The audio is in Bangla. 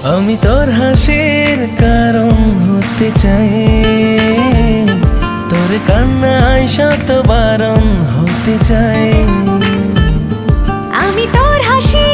আমি তোর হাসির কারণ হতে চাই, তোর কান্নায় শত বারণ হতে চাই। আমি তোর হাসি